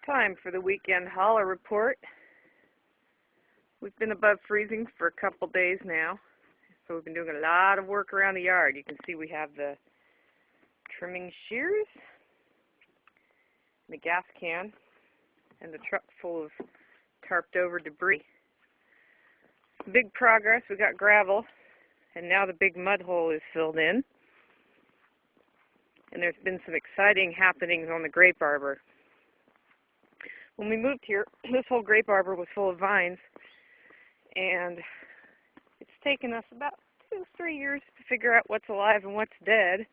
Time for the weekend Holler report. We've been above freezing for a couple days now, so we've been doing a lot of work around the yard. You can see we have the trimming shears, the gas can, and the truck full of tarped over debris. Big progress. We got gravel, and now the big mud hole is filled in. And there's been some exciting happenings on the grape arbor. When we moved here, this whole grape arbor was full of vines, and it's taken us about 2-3 years to figure out what's alive and what's dead.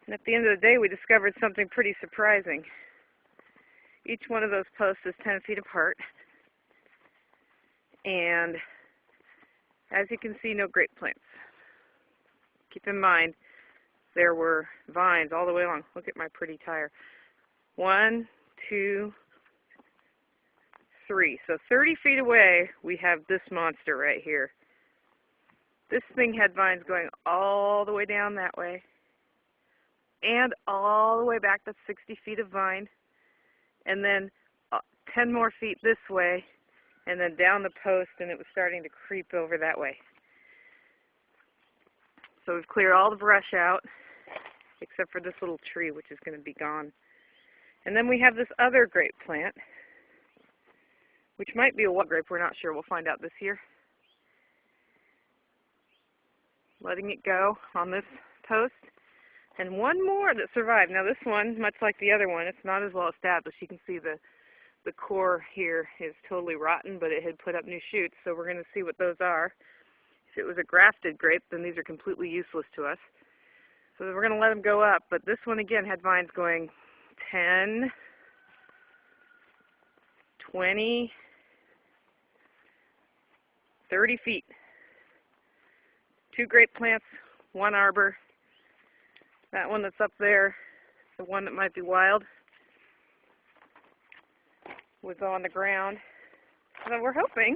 And at the end of the day, we discovered something pretty surprising. Each one of those posts is 10 feet apart, and as you can see, no grape plants. Keep in mind, there were vines all the way along. Look at my pretty tire. 1, 2, 3. So 30 feet away, we have this monster right here. This thing had vines going all the way down that way, and all the way back. That's 60 feet of vine, and then 10 more feet this way, and then down the post, and it was starting to creep over that way. So we've cleared all the brush out, except for this little tree, which is going to be gone. And then we have this other grape plant, which might be a wild grape. We're not sure. We'll find out this year. Letting it go on this post. And one more that survived. Now this one, much like the other one, it's not as well established. You can see the core here is totally rotten, but it had put up new shoots, so we're going to see what those are. If it was a grafted grape, then these are completely useless to us. So we're going to let them go up, but this one again had vines going 10, 20, 30 feet. 2 grape plants, 1 arbor. That one that's up there, the one that might be wild, was on the ground. So we're hoping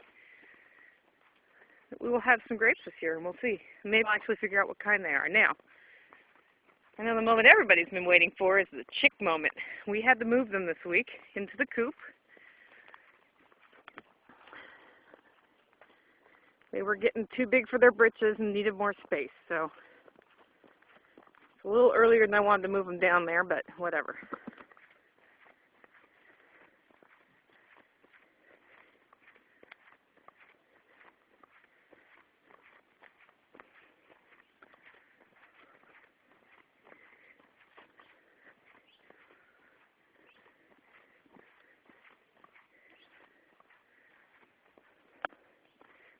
that we will have some grapes this year, and we'll see. Maybe we'll actually figure out what kind they are. Now, I know the moment everybody's been waiting for is the chick moment. We had to move them this week into the coop. They were getting too big for their britches and needed more space, so it's a little earlier than I wanted to move them down there, but whatever.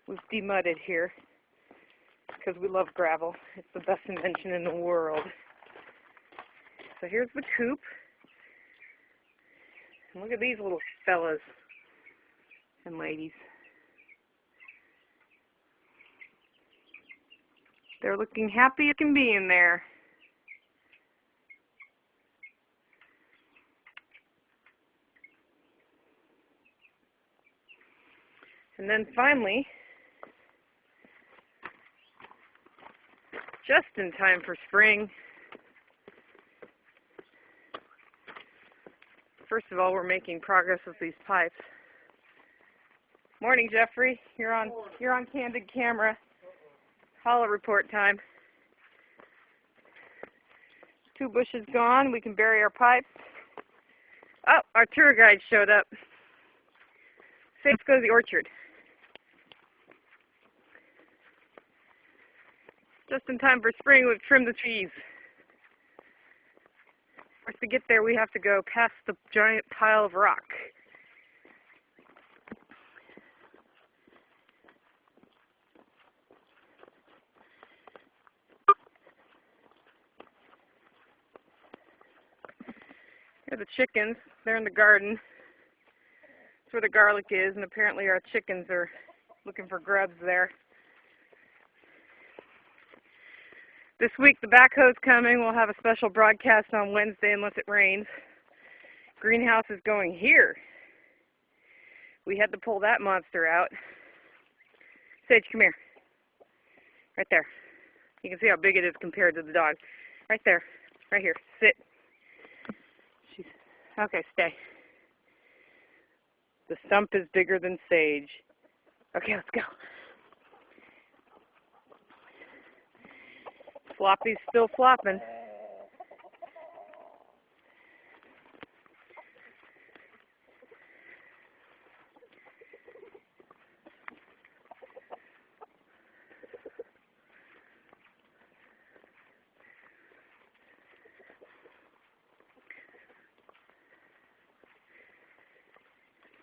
We've demudded here because we love gravel. It's the best invention in the world. So here's the coop. And look at these little fellas and ladies. They're looking happy as can be in there. And then finally, just in time for spring. First of all, we're making progress with these pipes. Morning, Jeffrey. You're on candid camera. Holler report time. 2 bushes gone. We can bury our pipes. Oh, our tour guide showed up. Say let's go to the orchard. Just in time for spring, we've trimmed the trees. Of course, to get there, we have to go past the giant pile of rock. Here are the chickens. They're in the garden. That's where the garlic is, and apparently our chickens are looking for grubs there. This week, the backhoe's coming. We'll have a special broadcast on Wednesday unless it rains. Greenhouse is going here. We had to pull that monster out. Sage, come here. Right there. You can see how big it is compared to the dog. Right there. Right here. Sit. Okay, stay. The stump is bigger than sage. Okay, let's go. Floppy's still flopping.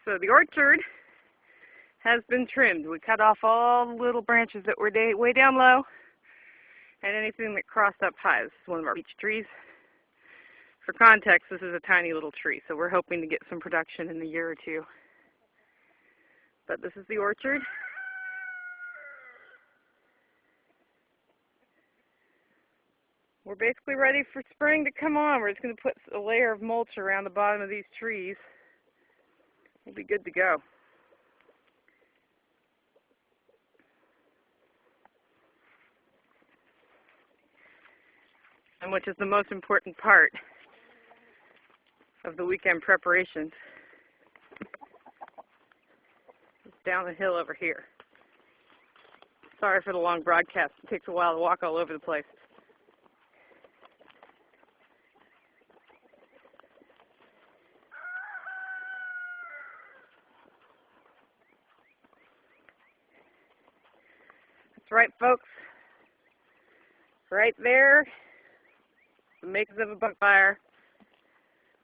So the orchard has been trimmed. We cut off all the little branches that were way down low and anything that crossed up high. This is one of our beech trees. For context, this is a tiny little tree, so we're hoping to get some production in a year or two. But this is the orchard. We're basically ready for spring to come on. We're just going to put a layer of mulch around the bottom of these trees. We'll be good to go. And which is the most important part of the weekend preparations. It's down the hill over here. Sorry for the long broadcast. It takes a while to walk all over the place. That's right, folks. Right there, the makings of a bonfire.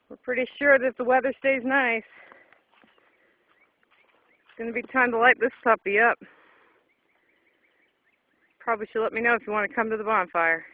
We're pretty sure that if the weather stays nice, it's going to be time to light this puppy up. Probably should let me know if you want to come to the bonfire.